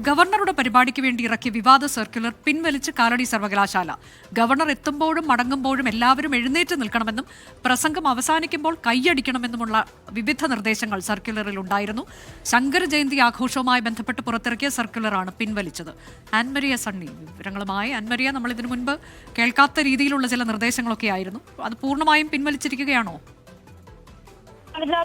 ഗവർണറുടെ പരിപാടിക്ക് വേണ്ടി ഇറക്കിയ വിവാദ സർക്കുലർ പിൻവലിച്ച് കാലടി സർവകലാശാല. ഗവർണർ എത്തുമ്പോഴും മടങ്ങുമ്പോഴും എല്ലാവരും എഴുന്നേറ്റ് നിൽക്കണമെന്നും പ്രസംഗം അവസാനിക്കുമ്പോൾ കൈയടിക്കണമെന്നുമുള്ള വിവിധ നിർദ്ദേശങ്ങൾ സർക്കുലറിൽ ഉണ്ടായിരുന്നു. ശങ്കര ജയന്തി ആഘോഷവുമായി ബന്ധപ്പെട്ട് പുറത്തിറക്കിയ സർക്കുലറാണ് പിൻവലിച്ചത്. ആൻമരിയ സണ്ണി വിവരങ്ങളുമായി. ആൻമരിയ, നമ്മൾ ഇതിനു മുൻപ് കേൾക്കാത്ത രീതിയിലുള്ള ചില നിർദ്ദേശങ്ങളൊക്കെ ആയിരുന്നു. അത് പൂർണ്ണമായും പിൻവലിച്ചിരിക്കുകയാണോ?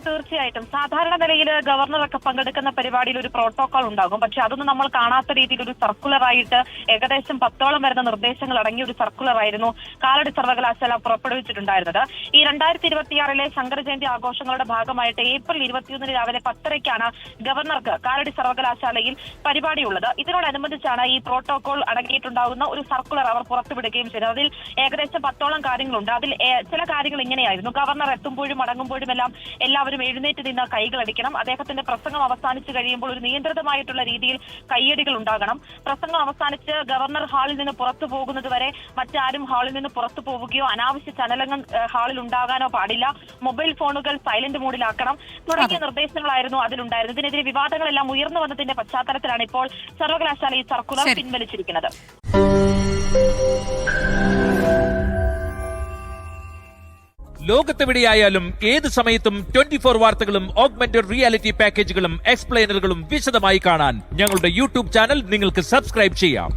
തീർച്ചയായിട്ടും സാധാരണ നിലയിൽ ഗവർണറൊക്കെ പങ്കെടുക്കുന്ന പരിപാടിയിൽ ഒരു പ്രോട്ടോകോൾ ഉണ്ടാകും. പക്ഷെ അതൊന്നും നമ്മൾ കാണാത്ത രീതിയിൽ ഒരു സർക്കുലറായിട്ട് ഏകദേശം 10ഓളം വരുന്ന നിർദ്ദേശങ്ങൾ അടങ്ങിയ ഒരു സർക്കുലറായിരുന്നു കാലടി സർവകലാശാല പുറപ്പെടുവിച്ചിട്ടുണ്ടായിരുന്നത്. ഈ 2026 ശങ്കര ജയന്തി ആഘോഷങ്ങളുടെ ഭാഗമായിട്ട് ഏപ്രിൽ 21 രാവിലെ 10:30 ഗവർണർക്ക് കാലടി സർവകലാശാലയിൽ പരിപാടിയുള്ളത്. ഇതിനോടനുബന്ധിച്ചാണ് ഈ പ്രോട്ടോകോൾ അടങ്ങിയിട്ടുണ്ടാകുന്ന ഒരു സർക്കുലർ അവർ പുറത്തുവിടുകയും ചെയ്തത്. അതിൽ ഏകദേശം 10ഓളം കാര്യങ്ങളുണ്ട്. അതിൽ ചില കാര്യങ്ങൾ ഇങ്ങനെയായിരുന്നു: ഗവർണർ എത്തുമ്പോഴും മടങ്ങുമ്പോഴും എല്ലാവരും എഴുന്നേറ്റ് നിന്ന് കൈകളടിക്കണം. അദ്ദേഹത്തിന്റെ പ്രസംഗം അവസാനിച്ചു കഴിയുമ്പോൾ ഒരു നിയന്ത്രിതമായിട്ടുള്ള രീതിയിൽ കയ്യടികൾ ഉണ്ടാകണം. പ്രസംഗം അവസാനിച്ച് ഗവർണർ ഹാളിൽ നിന്ന് പുറത്തു പോകുന്നത് വരെ മറ്റാരും ഹാളിൽ നിന്ന് പുറത്തു പോവുകയോ അനാവശ്യ ചലനങ്ങൾ ഹാളിൽ ഉണ്ടാകാനോ പാടില്ല. മൊബൈൽ ഫോണുകൾ സൈലന്റ് മോഡിലാക്കണം തുടങ്ങിയ നിർദ്ദേശങ്ങളായിരുന്നു അതിലുണ്ടായിരുന്നത്. ഇതിനെതിരെ വിവാദങ്ങളെല്ലാം ഉയർന്നു വന്നതിന്റെ പശ്ചാത്തലത്തിലാണ് ഇപ്പോൾ സർവകലാശാല ഈ സർക്കുലർ പിൻവലിച്ചിരിക്കുന്നത്. ലോകത്തെവിടെയായാലും ഏത് സമയത്തും 24 വാർത്തകളും ഓഗ്മെന്റഡ് റിയാലിറ്റി പാക്കേജുകളും എക്സ്പ്ലെയിനറുകളും വിശദമായി കാണാൻ ഞങ്ങളുടെ യൂട്യൂബ് ചാനൽ നിങ്ങൾക്ക് സബ്സ്ക്രൈബ് ചെയ്യാം.